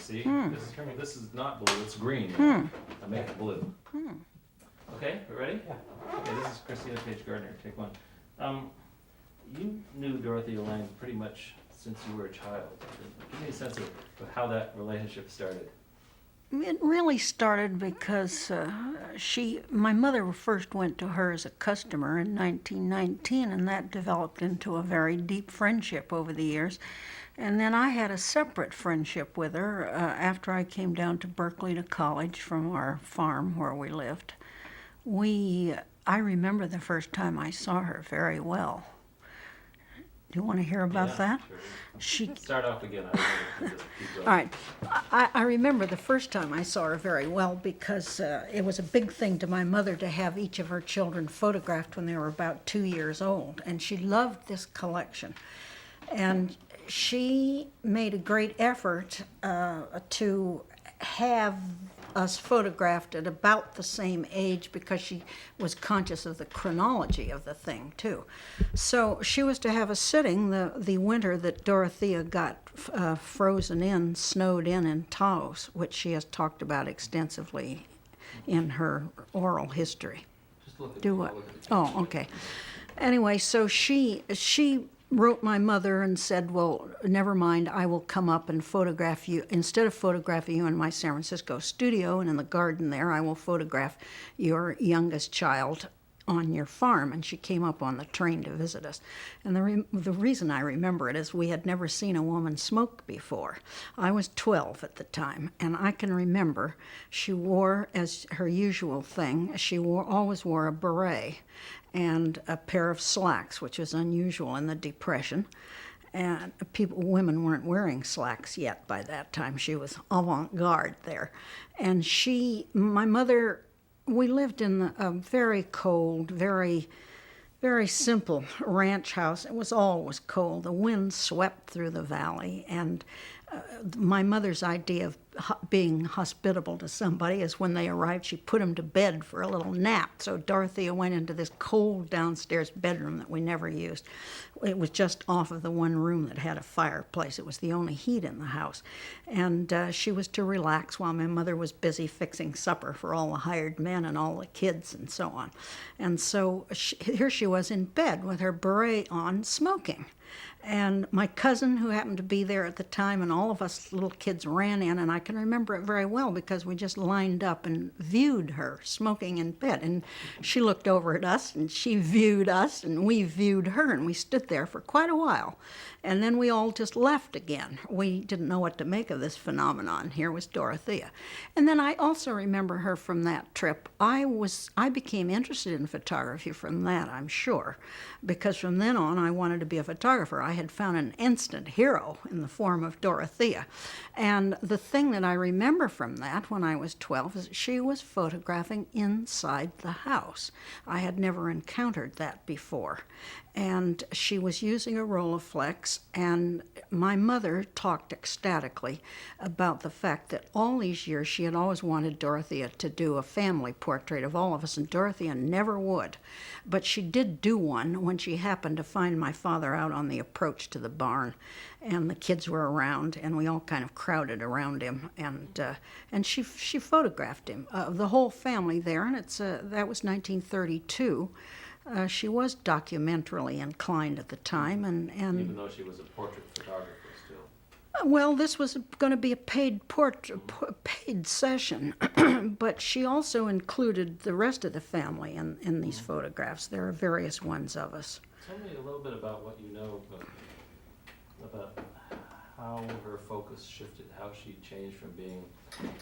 see? This is not blue, it's green now. I make it blue. Okay, we ready? Yeah. Okay, this is Christina, Paige, Gardner, take one. You knew Dorothea Lange pretty much since you were a child. Give me a sense of how that relationship started. It really started because my mother first went to her as a customer in 1919, and that developed into a very deep friendship over the years. And then I had a separate friendship with her after I came down to Berkeley to college from our farm where we lived. I remember the first time I saw her very well. Do you want to hear about that? Sure. Start off again. All right. I remember the first time I saw her very well because it was a big thing to my mother to have each of her children photographed when they were about 2 years old, and she loved this collection. And she made a great effort to have us photographed at about the same age because she was conscious of the chronology of the thing too. So she was to have a sitting the winter that Dorothea got snowed in Taos, which she has talked about extensively in her oral history. Just look at Do what? Oh, okay. Anyway, so she wrote my mother and said, well, never mind, I will come up and photograph you. Instead of photographing you in my San Francisco studio and in the garden there, I will photograph your youngest child on your farm. And she came up on the train to visit us. And the reason I remember it is we had never seen a woman smoke before. I was 12 at the time, and I can remember she wore, as her usual thing, always wore a beret and a pair of slacks, which was unusual in the Depression. And women weren't wearing slacks yet by that time. She was avant-garde there. And my mother, we lived in a very cold, very, very simple ranch house. It was always cold. The wind swept through the valley, and my mother's idea of being hospitable to somebody is when they arrived, she put them to bed for a little nap. So Dorothea went into this cold downstairs bedroom that we never used. It was just off of the one room that had a fireplace. It was the only heat in the house. And she was to relax while my mother was busy fixing supper for all the hired men and all the kids and so on. And so here she was in bed with her beret on, smoking. And my cousin, who happened to be there at the time, and all of us little kids ran in, and I can remember it very well because we just lined up and viewed her smoking in bed. And she looked over at us, and she viewed us, and we viewed her, and we stood there for quite a while. And then we all just left again. We didn't know what to make of this phenomenon. Here was Dorothea. And then I also remember her from that trip. I became interested in photography from that, I'm sure, because from then on I wanted to be a photographer. I had found an instant hero in the form of Dorothea. And the thing that I remember from that when I was 12 is she was photographing inside the house. I had never encountered that before. And she was using a Rolleiflex, and my mother talked ecstatically about the fact that all these years she had always wanted Dorothea to do a family portrait of all of us, and Dorothea never would. But she did do one when she happened to find my father out on the approach to the barn, and the kids were around, and we all kind of crowded around him, and she photographed him, the whole family there, and that was 1932. She was documentarily inclined at the time, and even though she was a portrait photographer still. Well, this was going to be a paid session, but she also included the rest of the family in these photographs. There are various ones of us. Tell me a little bit about what you know about how her focus shifted, how she changed from being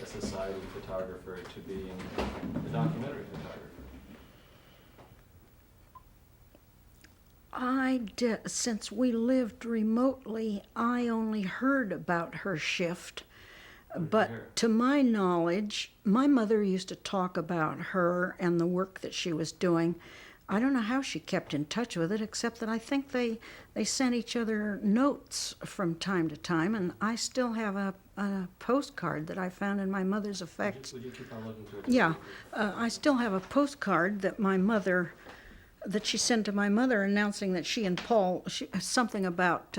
a society photographer to being a documentary photographer. Since we lived remotely, I only heard about her shift. But to my knowledge, my mother used to talk about her and the work that she was doing. I don't know how she kept in touch with it, except that I think they sent each other notes from time to time, and I still have a postcard that I found in my mother's effects. Would you keep on looking through it? Yeah, I still have a postcard that she sent to my mother announcing that she and Paul, something about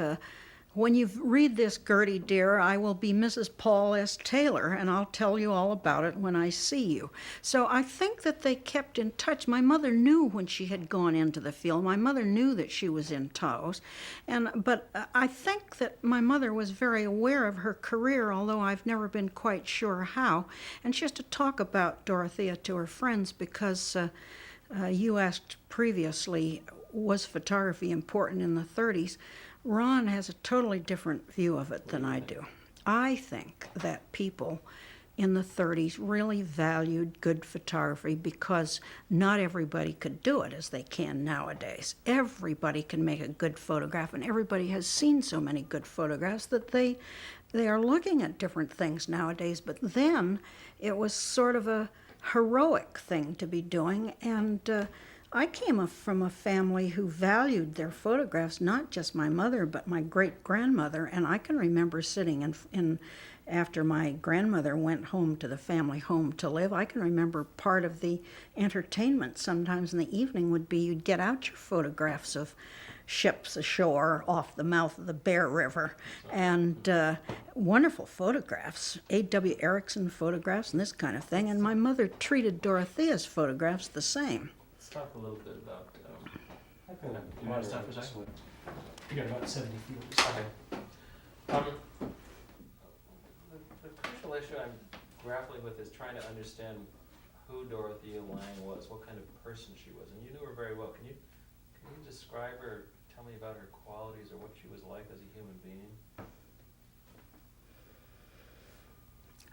When you read this, Gertie dear, I will be Mrs. Paul S. Taylor, and I'll tell you all about it when I see you. So I think that they kept in touch. My mother knew when she had gone into the field. My mother knew that she was in Taos. But I think that my mother was very aware of her career, although I've never been quite sure how. And she used to talk about Dorothea to her friends because you asked previously, was photography important in the 30s? Ron has a totally different view of it than I do. I think that people in the 30s really valued good photography because not everybody could do it as they can nowadays. Everybody can make a good photograph, and everybody has seen so many good photographs that they are looking at different things nowadays. But then it was sort of a heroic thing to be doing, and I came from a family who valued their photographs, not just my mother, but my great-grandmother. And I can remember sitting in after my grandmother went home to the family home to live, I can remember part of the entertainment sometimes in the evening would be you'd get out your photographs of ships ashore off the mouth of the Bear River, and wonderful photographs, A.W. Erickson photographs and this kind of thing. And my mother treated Dorothea's photographs the same. Talk a little bit about. You want to stop for a second? You got about 70 feet. Okay. The crucial issue I'm grappling with is trying to understand who Dorothea Lange was, what kind of person she was, and you knew her very well. Can you describe her? Tell me about her qualities or what she was like as a human being.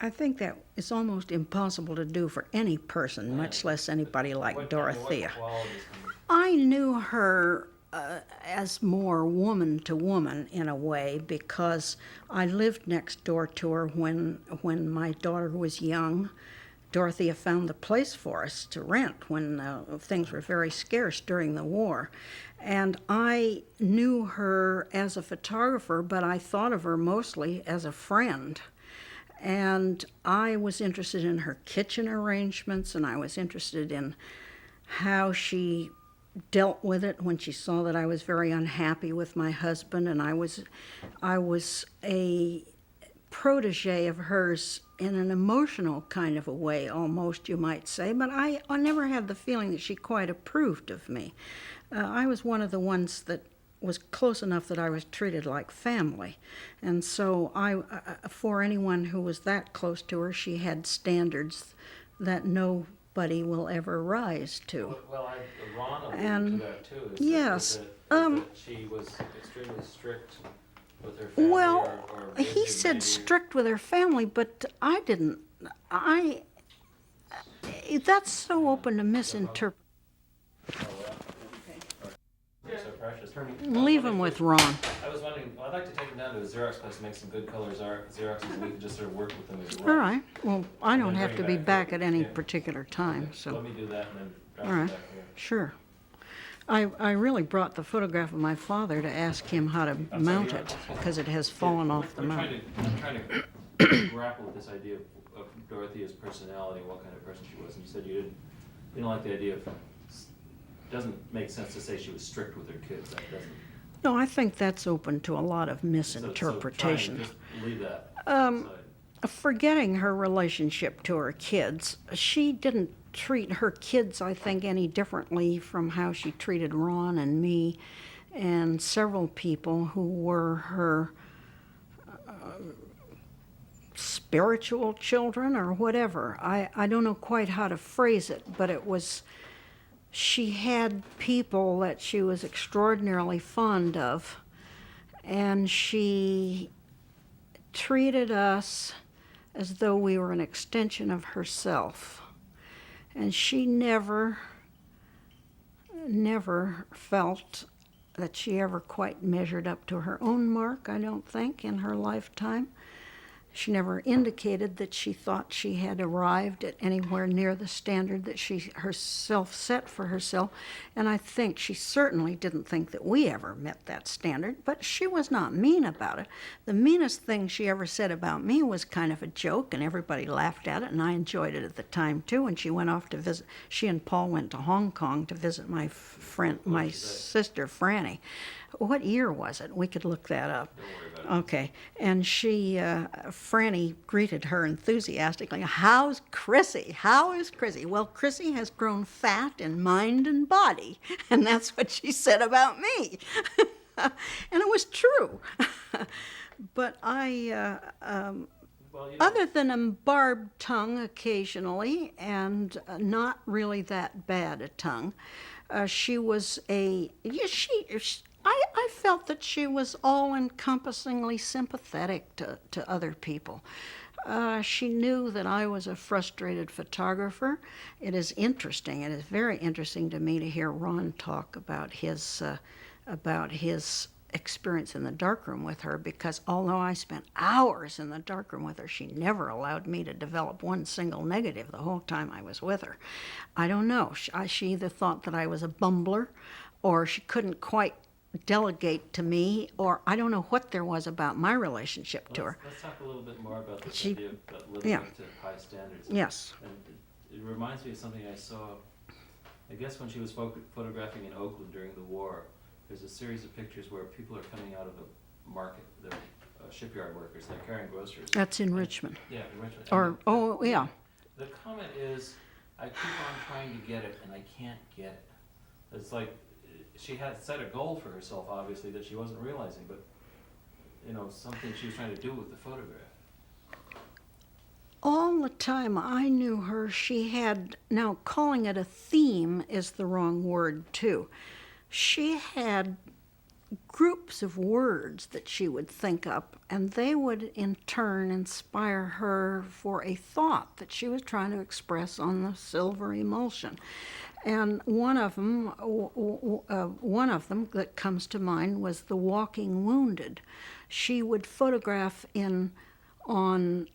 I think that it's almost impossible to do for any person, much less anybody like Dorothea. I knew her as more woman to woman in a way because I lived next door to her when my daughter was young. Dorothea found the place for us to rent when things were very scarce during the war. And I knew her as a photographer, but I thought of her mostly as a friend. And I was interested in her kitchen arrangements, and I was interested in how she dealt with it when she saw that I was very unhappy with my husband. And I was a protege of hers in an emotional kind of a way, almost, you might say. But I never had the feeling that she quite approved of me. I was one of the ones that was close enough that I was treated like family. And so for anyone who was that close to her, she had standards that nobody will ever rise to. Well, Ron alluded to that too. Yes. That she was extremely strict with her family. Well, or he said strict with her family, but I didn't. That's so open to misinterpretation. So precious. Leave him with Ron. I was wondering, I'd like to take him down to a Xerox place and make some good colors Xeroxes, and we can just sort of work with them as well. All right. Well, I don't then have bring to it be back. back at any Okay. particular time, Okay, so. let me do that and then drop All it right. back here. Sure. I really brought the photograph of my father to ask him how to mount it, because it has fallen off the mount. I'm trying to grapple with this idea of Dorothea's personality and what kind of person she was. And you said you didn't like the idea of, doesn't make sense to say she was strict with her kids. That doesn't. No, I think that's open to a lot of So misinterpretation. just leave that Um, aside. Forgetting her relationship to her kids, she didn't treat her kids, I think, any differently from how she treated Ron and me and several people who were her spiritual children or whatever. I don't know quite how to phrase it, but it was, she had people that she was extraordinarily fond of, and she treated us as though we were an extension of herself. And she never felt that she ever quite measured up to her own mark, I don't think, in her lifetime. She never indicated that she thought she had arrived at anywhere near the standard that she herself set for herself. And I think she certainly didn't think that we ever met that standard, but she was not mean about it. The meanest thing she ever said about me was kind of a joke, and everybody laughed at it, and I enjoyed it at the time too. And she went off to visit, she and Paul went to Hong Kong to visit my friend, my sister Franny. What year was it? We could look that up. Don't worry about it. Okay, and Franny greeted her enthusiastically. How's Chrissy? How is Chrissy? Well, Chrissy has grown fat in mind and body, and that's what she said about me. And it was true. But Well, other than a barbed tongue occasionally, and not really that bad a tongue, she was I felt that she was all-encompassingly sympathetic to other people. She knew that I was a frustrated photographer. It is interesting. It is very interesting to me to hear Ron talk about his experience in the darkroom with her, because although I spent hours in the darkroom with her, she never allowed me to develop one single negative the whole time I was with her. I don't know. She either thought that I was a bumbler, or she couldn't quite delegate to me, or I don't know what there was about my relationship to her. Let's talk a little bit more about this She- idea of living yeah. up to high standards. Yes. And it reminds me of something I saw, I guess when she was photographing in Oakland during the war. There's a series of pictures where people are coming out of a market, they're shipyard workers, they're carrying groceries. That's in Richmond. Yeah, in Richmond. Or, And oh, yeah. the comment is, I keep on trying to get it and I can't get it. It's like, she had set a goal for herself, obviously, that she wasn't realizing, but, something she was trying to do with the photograph. All the time I knew her, she had, now calling it a theme is the wrong word too. She had groups of words that she would think up, and they would in turn inspire her for a thought that she was trying to express on the silver emulsion. And one of them that comes to mind was the walking wounded. She would photograph on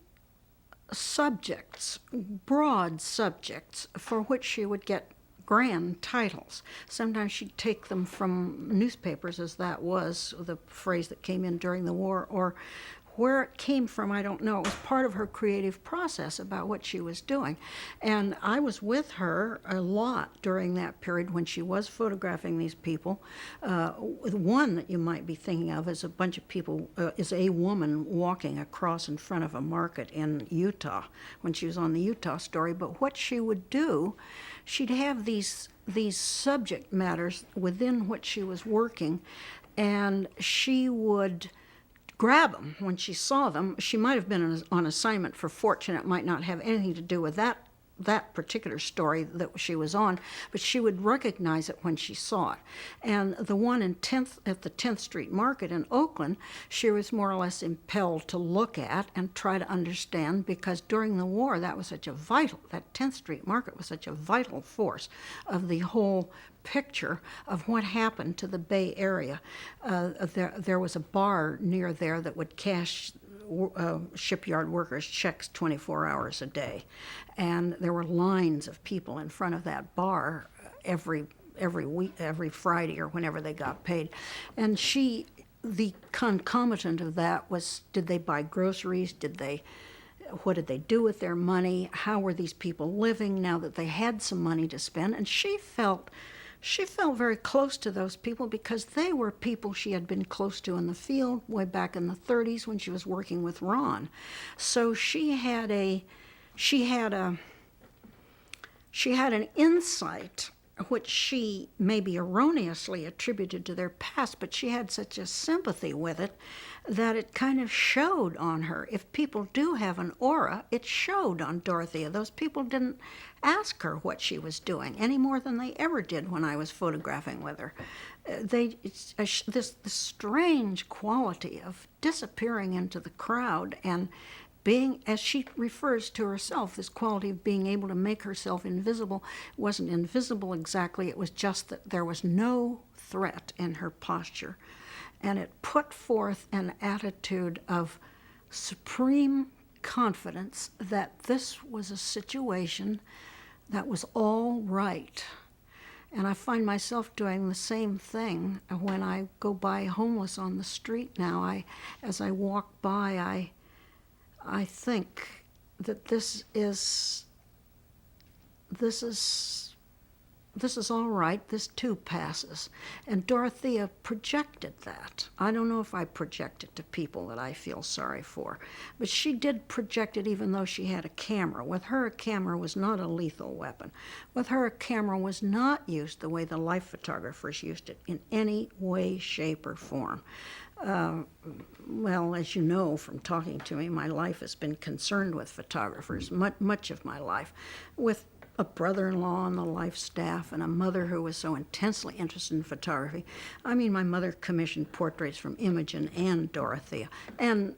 subjects, broad subjects, for which she would get grand titles. Sometimes she'd take them from newspapers, as that was the phrase that came in during the war, or where it came from, I don't know. It was part of her creative process about what she was doing. And I was with her a lot during that period when she was photographing these people. One that you might be thinking of is a bunch of people, is a woman walking across in front of a market in Utah when she was on the Utah story. But what she would do, she'd have these subject matters within which she was working, and she would grab them when she saw them. She might have been on assignment for Fortune. It might not have anything to do with that particular story that she was on, but she would recognize it when she saw it. And the one at the 10th Street Market in Oakland, she was more or less impelled to look at and try to understand, because during the war that 10th Street Market was such a vital force of the whole picture of what happened to the Bay Area. There was a bar near there that would cash shipyard workers' checks 24 hours a day, and there were lines of people in front of that bar every week, every Friday or whenever they got paid. And the concomitant of that was, did they buy groceries? What did they do with their money? How were these people living now that they had some money to spend? And she felt very close to those people, because they were people she had been close to in the field way back in the 30s when she was working with Ron. So she had an insight which she maybe erroneously attributed to their past, but she had such a sympathy with it that it kind of showed on her. If people do have an aura, it showed on Dorothea. Those people didn't ask her what she was doing any more than they ever did when I was photographing with her. This strange quality of disappearing into the crowd and being, as she refers to herself, this quality of being able to make herself invisible. Wasn't invisible exactly, it was just that there was no threat in her posture. And it put forth an attitude of supreme confidence that this was a situation that was all right. And I find myself doing the same thing when I go by homeless on the street now. As I walk by, I think that this is this is all right, this too passes. And Dorothea projected that. I don't know if I project it to people that I feel sorry for, but she did project it even though she had a camera. With her, a camera was not a lethal weapon. With her, a camera was not used the way the life photographers used it in any way, shape, or form. Well, as you know from talking to me, my life has been concerned with photographers, much of my life, with a brother-in-law on the life staff and a mother who was so intensely interested in photography. I mean, my mother commissioned portraits from Imogen and Dorothea. And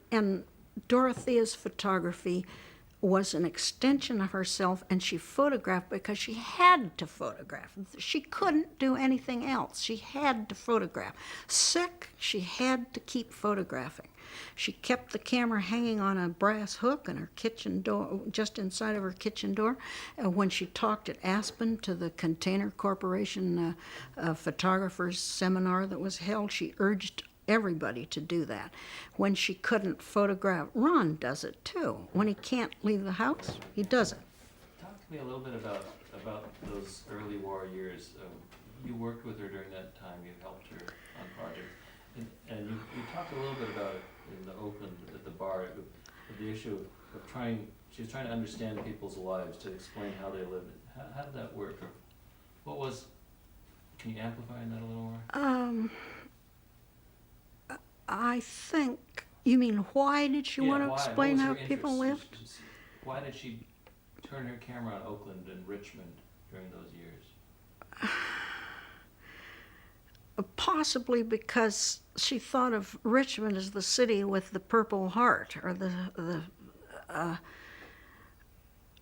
Dorothea's photography was an extension of herself, and she photographed because she had to photograph. She couldn't do anything else. She had to photograph. Sick, she had to keep photographing. She kept the camera hanging on a brass hook in her kitchen door, just inside of her kitchen door. When she talked at Aspen to the Container Corporation photographers seminar that was held, she urged everybody to do that. When she couldn't photograph, Ron does it too. When he can't leave the house, he does it. Talk to me a little bit about those early war years. You worked with her during that time. You helped her on projects, and you talked a little bit about it in the Oakland at the bar. The issue of trying. She was trying to understand people's lives, to explain how they lived. How did that work? Or what was? Can you amplify that a little more? I think, you mean why did she want to why? explain What how was her people interest? lived? Why did she turn her camera on Oakland and Richmond during those years? Possibly because she thought of Richmond as the city with the Purple Heart, or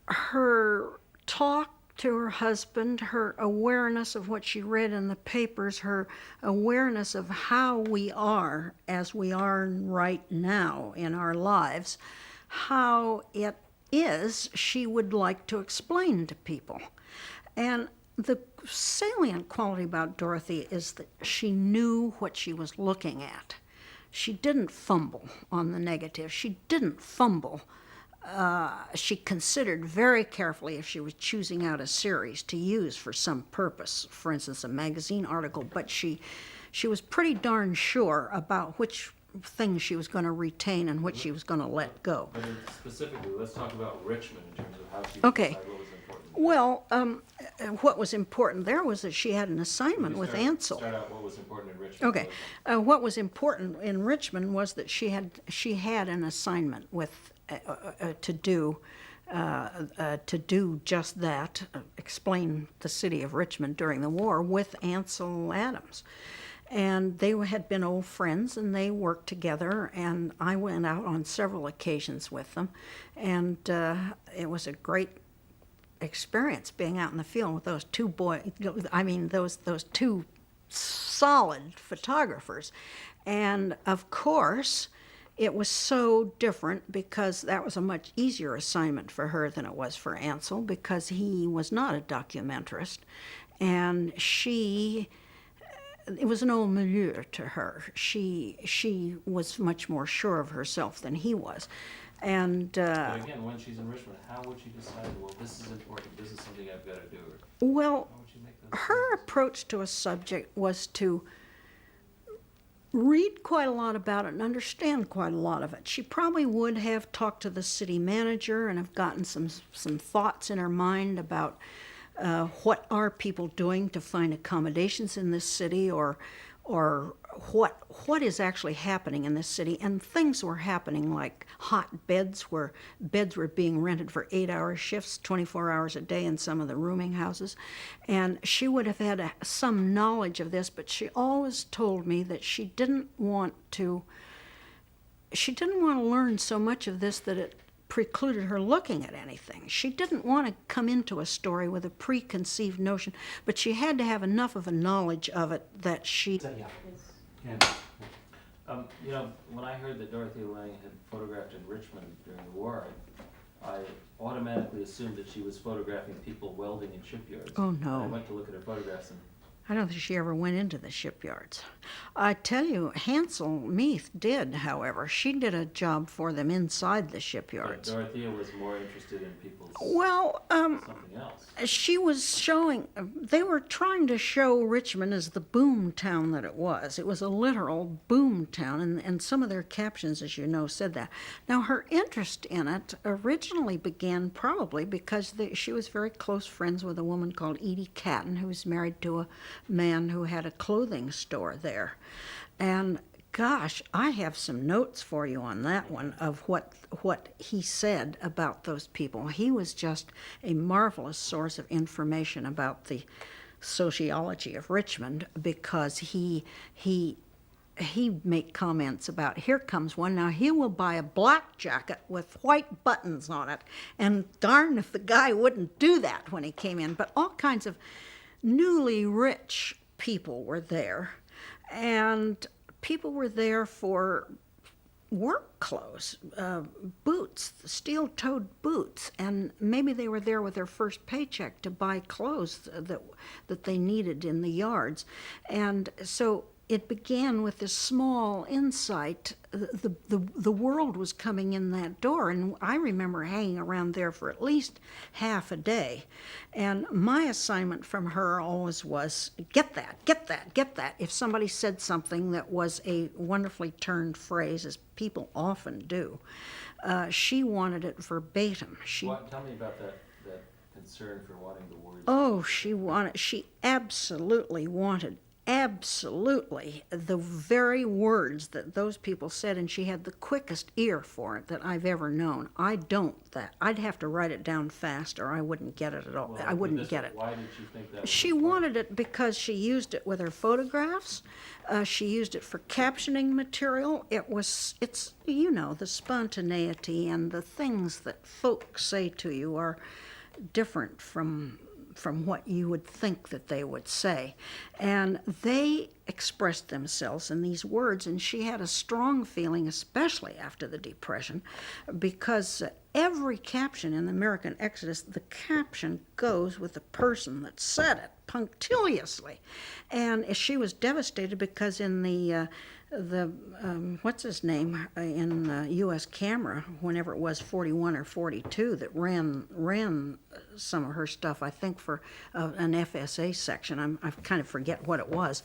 her talk to her husband, her awareness of what she read in the papers, her awareness of how we are as we are right now in our lives, how it is she would like to explain to people. And the salient quality about Dorothy is that she knew what she was looking at. She didn't fumble on the negative. She didn't fumble. She considered very carefully if she was choosing out a series to use for some purpose, for instance, a magazine article, but she was pretty darn sure about which things she was going to retain and which she was going to let go. But specifically, let's talk about Richmond in terms of how she Okay. decided what was important. Well, what was important there was that she had an assignment with Ansel. Start out what was important in Richmond. Okay, what was important in Richmond was that she had an assignment with to do just that, explain the city of Richmond during the war with Ansel Adams. And they had been old friends, and they worked together, and I went out on several occasions with them, and it was a great experience being out in the field with those two those two solid photographers. And of course, it was so different because that was a much easier assignment for her than it was for Ansel, because he was not a documentarist, and it was an old milieu to her. She was much more sure of herself than he was. And but again, when she's in Richmond, how would she decide, well, this is important, this is something I've got to do? Well, How would she make those her decisions? approach to a subject was to read quite a lot about it and understand quite a lot of it. She probably would have talked to the city manager and have gotten some thoughts in her mind about what are people doing to find accommodations in this city, or what is actually happening in this city. And things were happening like hot beds, where beds were being rented for 8-hour shifts, 24 hours a day in some of the rooming houses. And she would have had some knowledge of this, but she always told me that she didn't want to learn so much of this that it precluded her looking at anything. She didn't want to come into a story with a preconceived notion, but she had to have enough of a knowledge of it that she... When I heard that Dorothy Lang had photographed in Richmond during the war, I automatically assumed that she was photographing people welding in shipyards. Oh, no. I went to look at her photographs, and I don't think she ever went into the shipyards. I tell you, Hansel Meath did, however. She did a job for them inside the But shipyards. Dorothea was more interested in people's Well, something else. she was showing, they were trying to show Richmond as the boom town that it was. It was a literal boom town, and some of their captions, as you know, said that. Now, her interest in it originally began probably because she was very close friends with a woman called Edie Catton, who was married to a man who had a clothing store there. And gosh, I have some notes for you on that one of what he said about those people. He was just a marvelous source of information about the sociology of Richmond, because he make comments about, here comes one, now he will buy a black jacket with white buttons on it, and darn if the guy wouldn't do that when he came in. But all kinds of newly rich people were there, and people were there for work clothes, boots, steel-toed boots, and maybe they were there with their first paycheck to buy clothes that they needed in the yards. And so it began with this small insight. The world was coming in that door, and I remember hanging around there for at least half a day. And my assignment from her always was, get that, get that, get that. If somebody said something that was a wonderfully turned phrase, as people often do, she wanted it verbatim. Tell me about that concern for wanting the words. Oh, she absolutely wanted the very words that those people said, and she had the quickest ear for it that I've ever known. I'd have to write it down fast or I wouldn't get it at all. I wouldn't get it. Why did she think that? She wanted it because she used it with her photographs. She used it for captioning material. It's the spontaneity and the things that folks say to you are different from what you would think that they would say. And they expressed themselves in these words, and she had a strong feeling, especially after the Depression, because every caption in the American Exodus, the caption goes with the person that said it punctiliously. And she was devastated because in the what's his name in U.S. Camera, whenever it was 41 or 42, that ran some of her stuff, I think for an FSA section. I kind of forget what it was.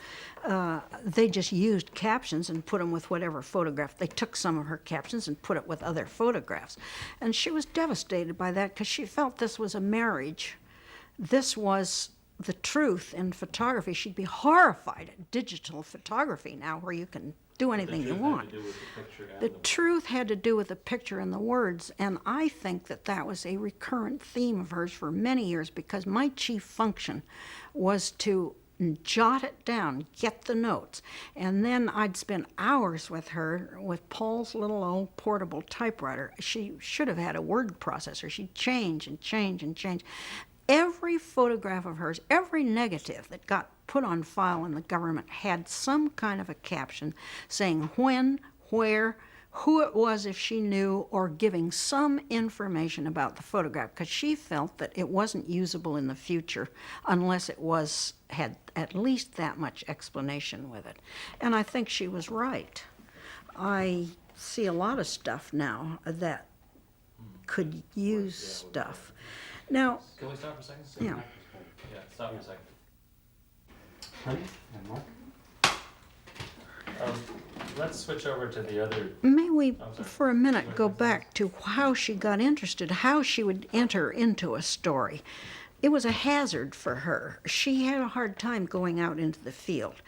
They just used captions and put them with whatever photograph. They took some of her captions and put it with other photographs, and she was devastated by that because she felt this was a marriage. This was the truth in photography. She'd be horrified at digital photography now, where you can do anything you want. The truth had to do with the picture and the words, and I think that was a recurrent theme of hers for many years, because my chief function was to jot it down, get the notes, and then I'd spend hours with her with Paul's little old portable typewriter. She should have had a word processor. She'd change and change and change. Every photograph of hers, every negative that got put on file in the government had some kind of a caption saying when, where, who it was if she knew, or giving some information about the photograph, because she felt that it wasn't usable in the future unless it had at least that much explanation with it. And I think she was right. I see a lot of stuff now that could use stuff. Now, Can we stop for a second? yeah. Yeah, stop for a second. Honey and Mark? Let's switch over to the other. May we, sorry. for a minute, go back to how she got interested, how she would enter into a story. It was a hazard for her. She had a hard time going out into the field.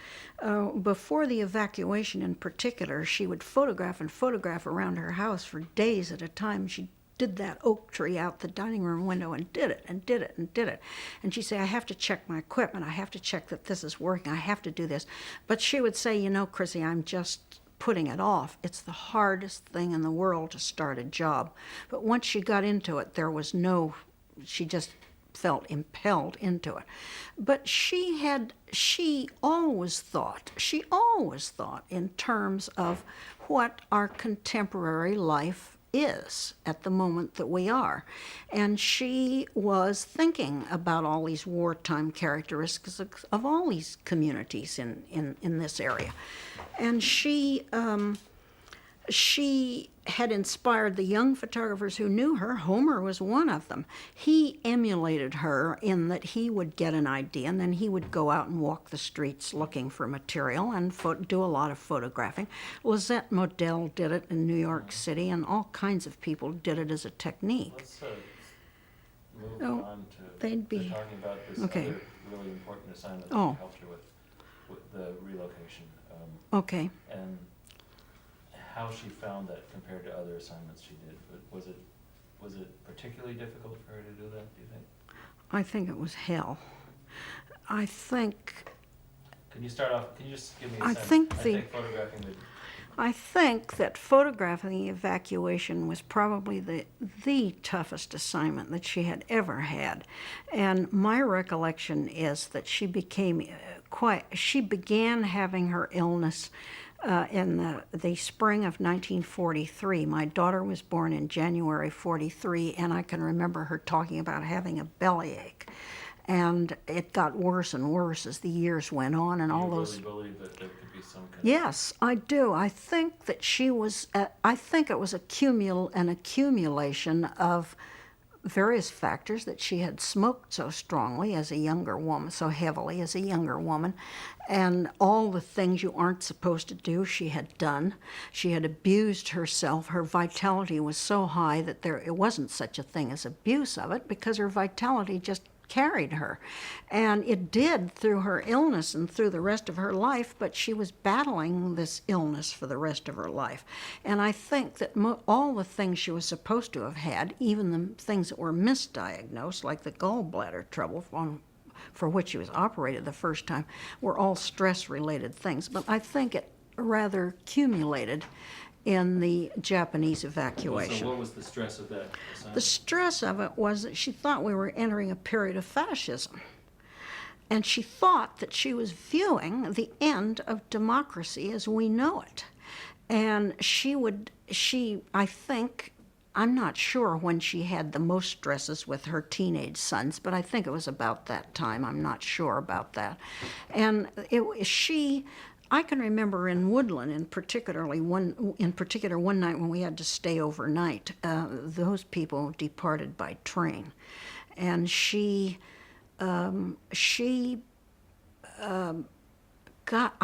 Before the evacuation in particular, she would photograph and photograph around her house for days at a time. She did that oak tree out the dining room window and did it and did it and did it. And she'd say, I have to check my equipment. I have to check that this is working. I have to do this. But she would say, you know, Chrissy, I'm just putting it off. It's the hardest thing in the world to start a job. But once she got into it, she just felt impelled into it. But she always thought in terms of what our contemporary life is at the moment that we are. And she was thinking about all these wartime characteristics of all these communities in this area. And she had inspired the young photographers who knew her. Homer was one of them. He emulated her in that he would get an idea and then he would go out and walk the streets looking for material and do a lot of photographing. Lisette Modell did it in New York City, and all kinds of people did it as a technique. Let's move Oh, on to they'd be- talking about this okay. other really important assignment that Oh. helped her with the relocation. Okay. And how she found that compared to other assignments she did. Was it particularly difficult for her to do that, do you think? I think it was hell. I think Can you start off, can you just give me a I sense? think I the- think photographing the I think that photographing the evacuation was probably the toughest assignment that she had ever had. And my recollection is that she became she began having her illness in the spring of 1943. My daughter was born in January 43, and I can remember her talking about having a bellyache. And it got worse and worse as the years went on, and all you those. really believe that there could be some kind Yes, I do. I think that she was. I think it was an accumulation of various factors, that she had smoked so strongly as a younger woman, so heavily as a younger woman, and all the things you aren't supposed to do she had done. She had abused herself. Her vitality was so high that it wasn't such a thing as abuse of it, because her vitality just carried her. And it did through her illness and through the rest of her life, but she was battling this illness for the rest of her life. And I think that all the things she was supposed to have had, even the things that were misdiagnosed, like the gallbladder trouble for which she was operated the first time, were all stress-related things. But I think it rather accumulated in the Japanese evacuation. So what was the stress of that assignment? The stress of it was that she thought we were entering a period of fascism. And she thought that she was viewing the end of democracy as we know it. And I think, I'm not sure when she had the most stresses with her teenage sons, but I think it was about that time. I'm not sure about that. And I can remember in Woodland, in particular one night when we had to stay overnight, those people departed by train, and I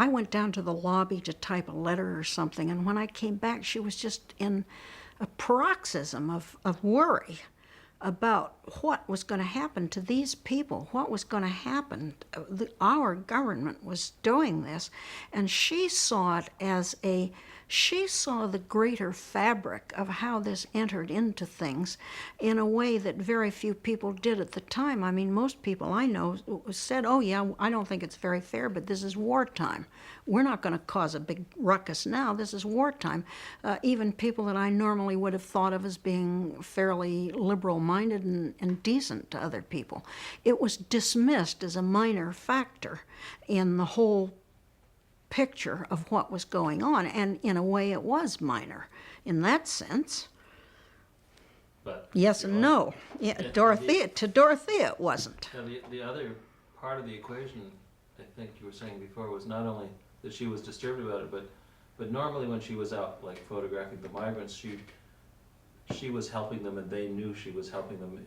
went down to the lobby to type a letter or something, and when I came back, she was just in a paroxysm of worry about what was going to happen to these people, what was going to happen. Our government was doing this, and she saw it as she saw the greater fabric of how this entered into things in a way that very few people did at the time. I mean, most people I know said, oh yeah, I don't think it's very fair, but this is wartime. We're not going to cause a big ruckus now. This is wartime. Even people that I normally would have thought of as being fairly liberal-minded and decent to other people. It was dismissed as a minor factor in the whole picture of what was going on, and in a way it was minor in that sense. But Yes and no. Yeah, to Dorothea it wasn't. Now, the other part of the equation, I think you were saying before, was not only that she was disturbed about it, but normally when she was out, like photographing the migrants, she was helping them, and they knew she was helping them.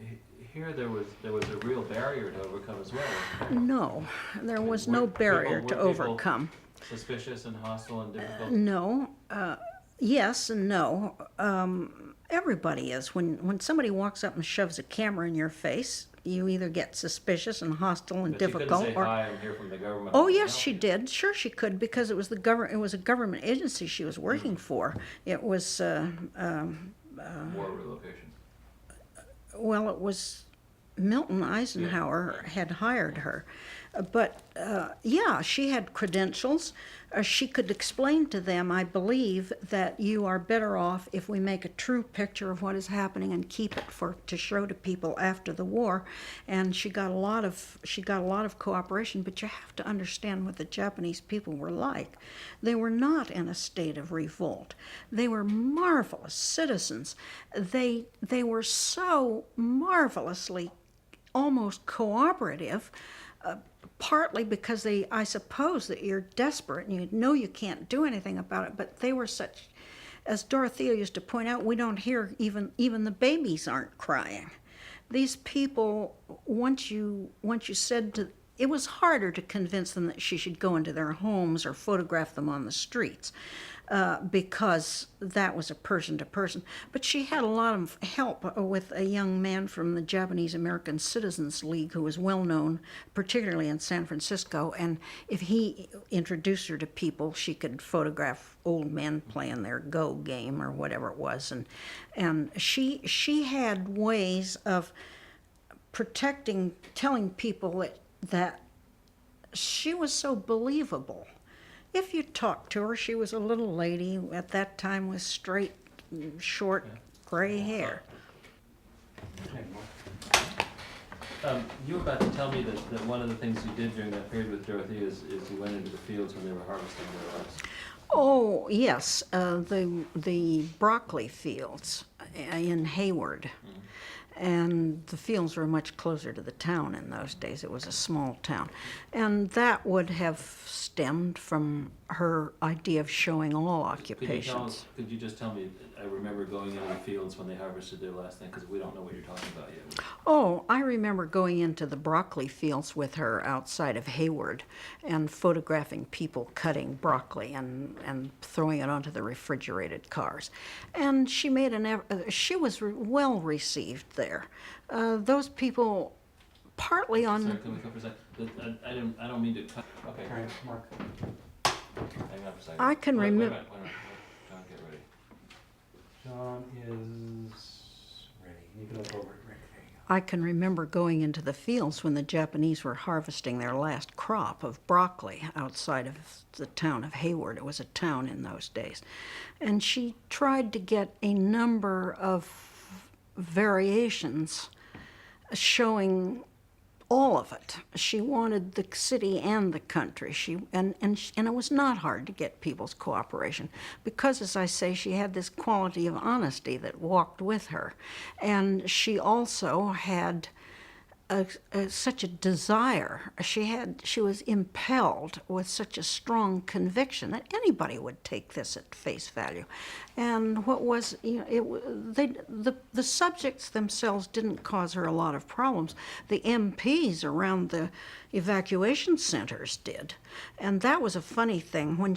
Here, there was a real barrier to overcome as well. No, there was no barrier to overcome. Suspicious and hostile and difficult. No. Yes and no. Everybody is. When somebody walks up and shoves a camera in your face, you either get suspicious and hostile and But difficult, she couldn't say, hi, I'm here from the government. Oh I can yes, help she you." did. Sure, she could, because it was it was a government agency she was working for. It was War relocation. well, it was Milton Eisenhower had hired her. But yeah, she had credentials. she could explain to them, I believe, that you are better off if we make a true picture of what is happening and keep it to show to people after the war. And she got a lot of cooperation. But you have to understand what the Japanese people were like. They were not in a state of revolt. They were marvelous citizens. They were so marvelously almost cooperative. Partly because I suppose that you're desperate and you know you can't do anything about it, but they were such, as Dorothea used to point out, we don't hear even the babies aren't crying. These people, once you said to, it was harder to convince them that she should go into their homes or photograph them on the streets. Because that was a person to person. But she had a lot of help with a young man from the Japanese American Citizens League who was well known, particularly in San Francisco. And if he introduced her to people, she could photograph old men playing their Go game or whatever it was. And she had ways of telling people that she was so believable. If you talked to her, she was a little lady at that time with straight, short, gray hair. You were about to tell me that one of the things you did during that period with Dorothea is you went into the fields when they were harvesting their rice. Oh, yes, the broccoli fields in Hayward. Mm-hmm. And the fields were much closer to the town in those days. It was a small town. And that would have stemmed from her idea of showing all occupations. Could you just tell me, I remember going into the fields when they harvested their last thing, because we don't know what you're talking about yet. Oh, I remember going into the broccoli fields with her outside of Hayward and photographing people cutting broccoli and throwing it onto the refrigerated cars. And she she was well received there. Those people, partly on... Sorry, can we come for a second? I don't mean to cut... Okay. All right, Mark. Hang on for a second. I can remember... Wait a minute. John, get ready. John is ready. You can look over it. Right, there you go. I can remember going into the fields when the Japanese were harvesting their last crop of broccoli outside of the town of Hayward. It was a town in those days. And she tried to get a number of variations showing all of it. She wanted the city and the country. And it was not hard to get people's cooperation because, as I say, she had this quality of honesty that walked with her. And she also had such a desire. She was impelled with such a strong conviction that anybody would take this at face value. And what was, the subjects themselves didn't cause her a lot of problems. The MPs around the evacuation centers did. And that was a funny thing. When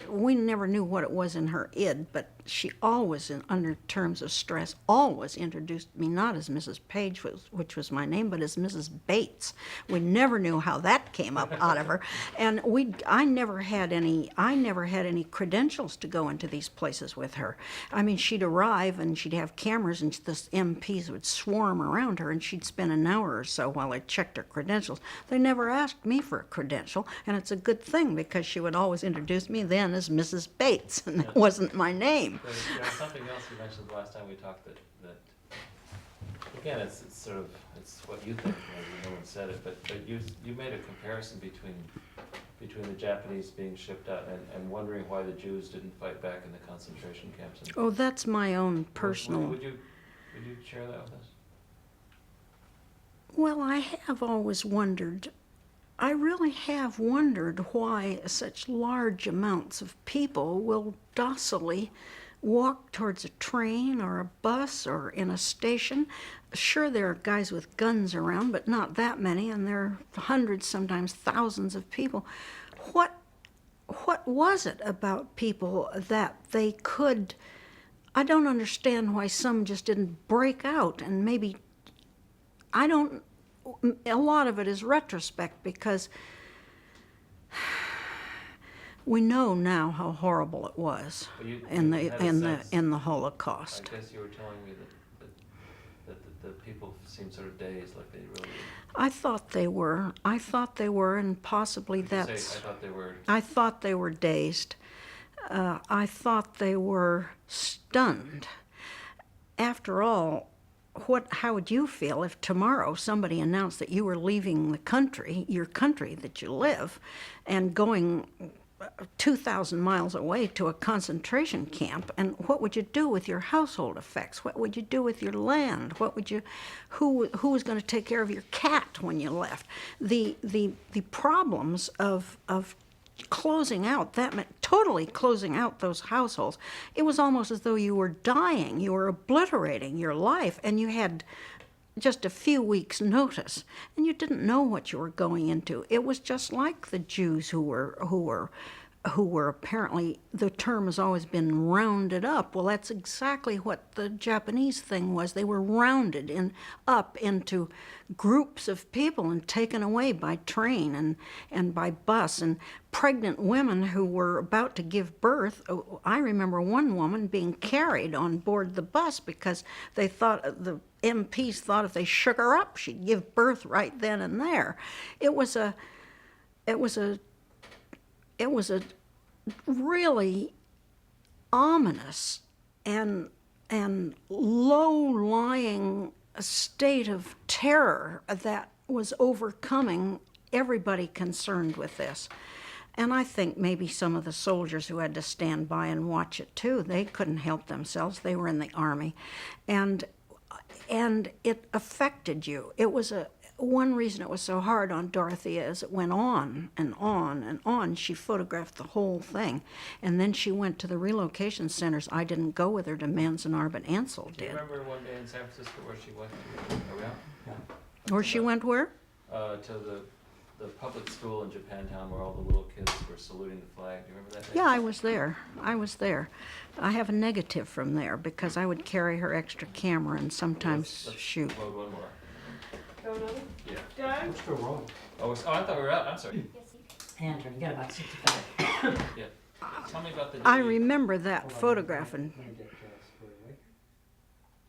we never knew what it was in her id, but she always, under terms of stress, always introduced me not as Mrs. Paige, which was my name, but as Mrs. Bates. We never knew how that came up out of her. And I never had any credentials to go into these places with her. I mean, she'd arrive and she'd have cameras and the MPs would swarm around her and she'd spend an hour or so while they checked her credentials. They never asked me for a credential, and it's a good thing because she would always introduce me then as Mrs. Bates, and that wasn't my name. There's something else you mentioned the last time we talked that again, it's sort of, it's what you think, maybe no one said it, but you made a comparison between the Japanese being shipped out and wondering why the Jews didn't fight back in the concentration camps. Oh, that's my own personal... Would you share that with us? Well, I have always wondered, I really have wondered why such large amounts of people will docilely walk towards a train or a bus or in a station. Sure, there are guys with guns around, but not that many, and there are hundreds, sometimes thousands of people. What was it about people that they could... I don't understand why some just didn't break out, and maybe... A lot of it is retrospect because we know now how horrible it was in the Holocaust. I guess you were telling me that the people seemed sort of dazed, like they really. I thought they were. I thought they were, and possibly Did you say, that's. I thought they were. I thought they were dazed. I thought they were stunned. After all, how would you feel if tomorrow somebody announced that you were leaving the country, your country that you live, and going 2,000 miles away to a concentration camp? And what would you do with your household effects? What would you do with your land? Who was going to take care of your cat when you left? The problems of closing out, that meant totally closing out those households. It was almost as though you were dying, you were obliterating your life, and you had just a few weeks' notice, and you didn't know what you were going into. It was just like the Jews who were apparently, the term has always been rounded up. Well, that's exactly what the Japanese thing was. They were rounded up into groups of people and taken away by train and by bus. And pregnant women who were about to give birth, I remember one woman being carried on board the bus because they thought, the MPs thought if they shook her up, she'd give birth right then and there. It was a really ominous and low-lying state of terror that was overcoming everybody concerned with this. And I think maybe some of the soldiers who had to stand by and watch it too, they couldn't help themselves. They were in the Army. And it affected you. It was one reason it was so hard on Dorothea is it went on and on and on. She photographed the whole thing. And then she went to the relocation centers. I didn't go with her to Manzanar, but Ansel Do you did. remember one day in San Francisco where she went around? Or she went where? To the public school in Japantown where all the little kids were saluting the flag. Do you remember that day? Yeah, I was there. I have a negative from there because I would carry her extra camera and sometimes Let's shoot. load one more. Go another? Yeah. Doug? We're still rolling. Oh, I thought we were out. I'm sorry. Andrew, you got about 65. Yeah. Tell me about the day. I remember that Hold on, photograph and let me get squared away.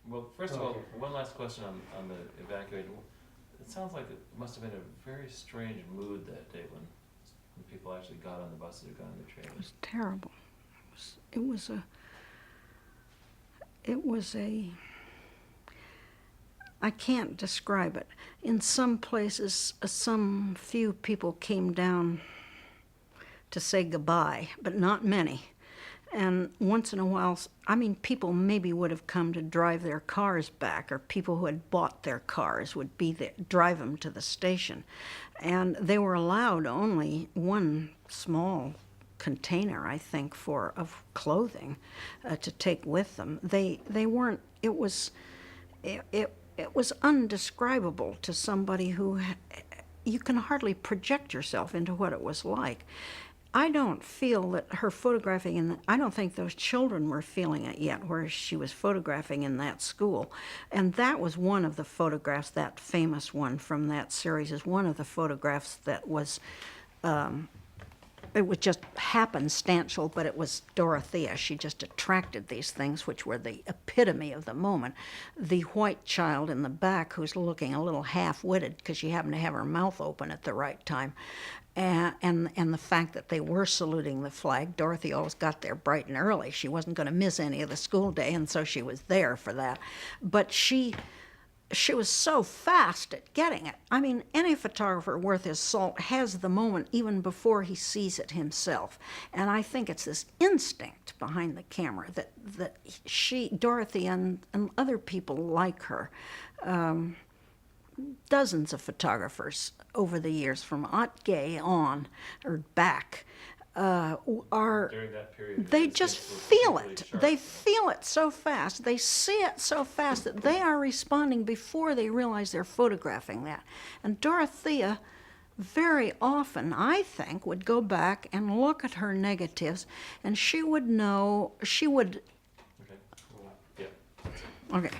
Well, first of all, Okay. one last question on the evacuating. It sounds like it must have been a very strange mood that day when people actually got on the buses or got on the it trailers. was terrible. It was a I can't describe it. In some places, some few people came down to say goodbye, but not many. And once in a while, I mean, people maybe would have come to drive their cars back, or people who had bought their cars would be there, drive them to the station. And they were allowed only one small container, I think, of clothing to take with them. They weren't. It was undescribable to somebody who you can hardly project yourself into what it was like. I don't feel that her photographing I don't think those children were feeling it yet, where she was photographing in that school. And that was one of the photographs, that famous one from that series, is one of the photographs that was, it was just happenstantial, but it was Dorothea. She just attracted these things, which were the epitome of the moment. The white child in the back who's looking a little half-witted because she happened to have her mouth open at the right time. And the fact that they were saluting the flag. Dorothy always got there bright and early. She wasn't going to miss any of the school day, and so she was there for that. But she was so fast at getting it. I mean, any photographer worth his salt has the moment even before he sees it himself. And I think it's this instinct behind the camera that Dorothy and other people like her, dozens of photographers over the years from Otgay on or back are During that period, they the just instincts were feel particularly it. sharp. They feel it so fast. They see it so fast that they are responding before they realize they're photographing that. And Dorothea very often, I think, would go back and look at her negatives, and she would know, Okay. Yeah. okay.